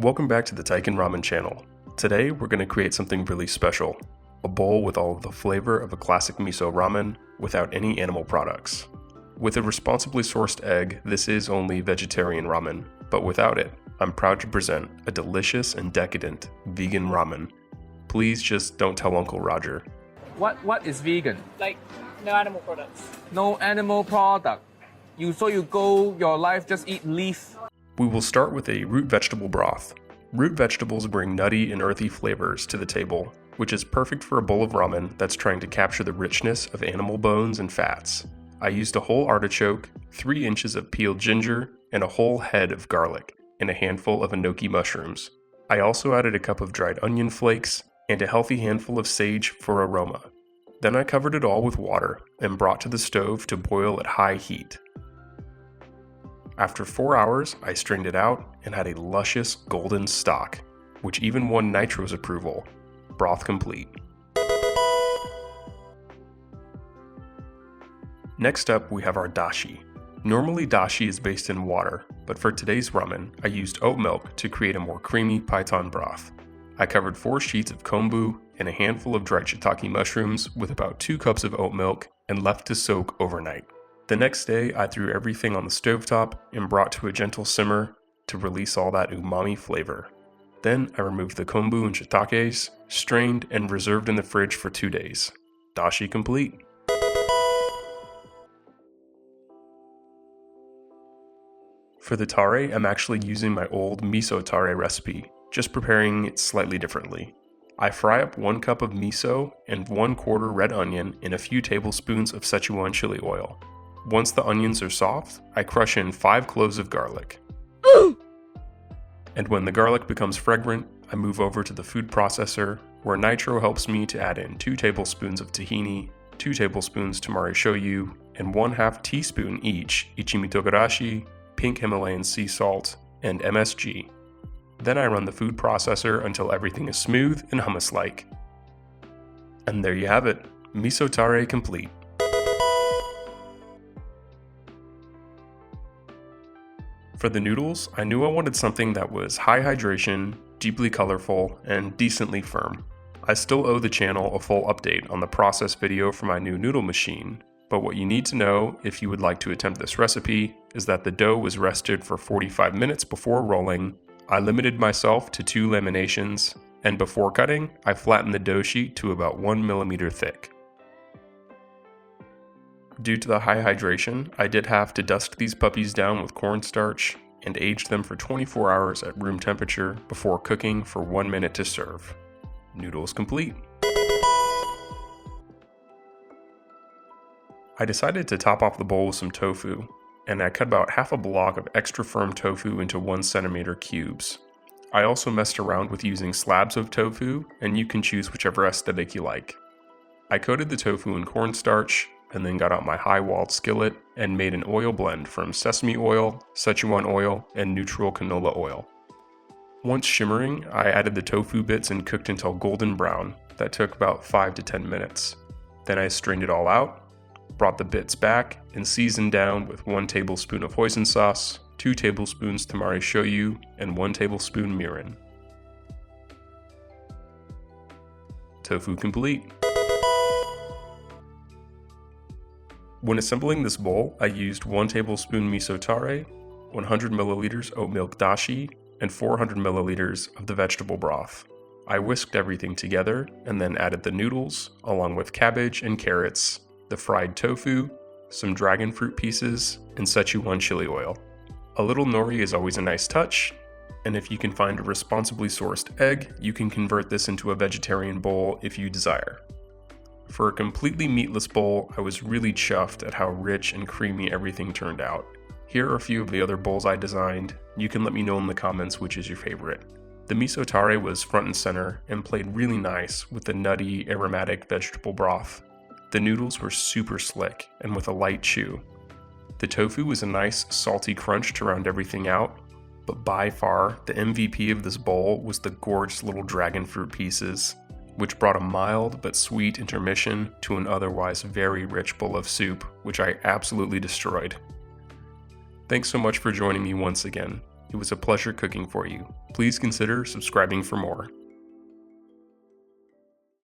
Welcome back to the Taiken Ramen channel. Today we're going to create something really special, a bowl with all of the flavor of a classic miso ramen without any animal products. With a responsibly sourced egg, this is only vegetarian ramen, but without it, I'm proud to present a delicious and decadent vegan ramen. Please just don't tell Uncle Roger. What is vegan? Like, no animal products. No animal product. So you go your life just eat leaf. We will start with a root vegetable broth. Root vegetables bring nutty and earthy flavors to the table, which is perfect for a bowl of ramen that's trying to capture the richness of animal bones and fats. I used a whole artichoke, 3 inches of peeled ginger, and a whole head of garlic, and a handful of enoki mushrooms. I also added a cup of dried onion flakes, and a healthy handful of sage for aroma. Then I covered it all with water and brought to the stove to boil at high heat. After 4 hours, I strained it out and had a luscious golden stock, which even won Nitro's approval. Broth complete. Next up, we have our dashi. Normally dashi is based in water, but for today's ramen, I used oat milk to create a more creamy python broth. I covered 4 sheets of kombu and a handful of dried shiitake mushrooms with about 2 cups of oat milk and left to soak overnight. The next day, I threw everything on the stovetop and brought to a gentle simmer to release all that umami flavor. Then I removed the kombu and shiitakes, strained, and reserved in the fridge for 2 days. Dashi complete. For the tare, I'm actually using my old miso tare recipe, just preparing it slightly differently. I fry up 1 cup of miso and 1/4 red onion in a few tablespoons of Szechuan chili oil. Once the onions are soft, I crush in 5 cloves of garlic. And when the garlic becomes fragrant, I move over to the food processor, where Nitro helps me to add in 2 tablespoons of tahini, 2 tablespoons tamari shoyu, and 1/2 teaspoon each ichimi togarashi, pink Himalayan sea salt, and MSG. Then I run the food processor until everything is smooth and hummus-like. And there you have it, miso tare complete. For the noodles, I knew I wanted something that was high hydration, deeply colorful, and decently firm. I still owe the channel a full update on the process video for my new noodle machine, but what you need to know if you would like to attempt this recipe is that the dough was rested for 45 minutes before rolling. I limited myself to 2 laminations, and before cutting, I flattened the dough sheet to about 1 millimeter thick. Due to the high hydration, I did have to dust these puppies down with cornstarch and age them for 24 hours at room temperature before cooking for 1 minute to serve. Noodles complete. I decided to top off the bowl with some tofu, and I cut about half a block of extra firm tofu into 1 centimeter cubes. I also messed around with using slabs of tofu, and you can choose whichever aesthetic you like. I coated the tofu in cornstarch, and then got out my high-walled skillet and made an oil blend from sesame oil, Szechuan oil, and neutral canola oil. Once shimmering, I added the tofu bits and cooked until golden brown. That took about 5 to 10 minutes. Then I strained it all out, brought the bits back, and seasoned down with 1 tablespoon of hoisin sauce, 2 tablespoons tamari shoyu, and 1 tablespoon mirin. Tofu complete. When assembling this bowl, I used 1 tablespoon miso tare, 100 milliliters Oatmilk Dashi, and 400 milliliters of the vegetable broth. I whisked everything together and then added the noodles, along with cabbage and carrots, the fried tofu, some dragon fruit pieces, and Szechuan chili oil. A little nori is always a nice touch, and if you can find a responsibly sourced egg, you can convert this into a vegetarian bowl if you desire. For a completely meatless bowl, I was really chuffed at how rich and creamy everything turned out. Here are a few of the other bowls I designed. You can let me know in the comments which is your favorite. The miso tare was front and center and played really nice with the nutty, aromatic vegetable broth. The noodles were super slick and with a light chew. The tofu was a nice, salty crunch to round everything out, but by far, the MVP of this bowl was the gorgeous little dragon fruit pieces, which brought a mild but sweet intermission to an otherwise very rich bowl of soup, which I absolutely destroyed. Thanks so much for joining me once again. It was a pleasure cooking for you. Please consider subscribing for more.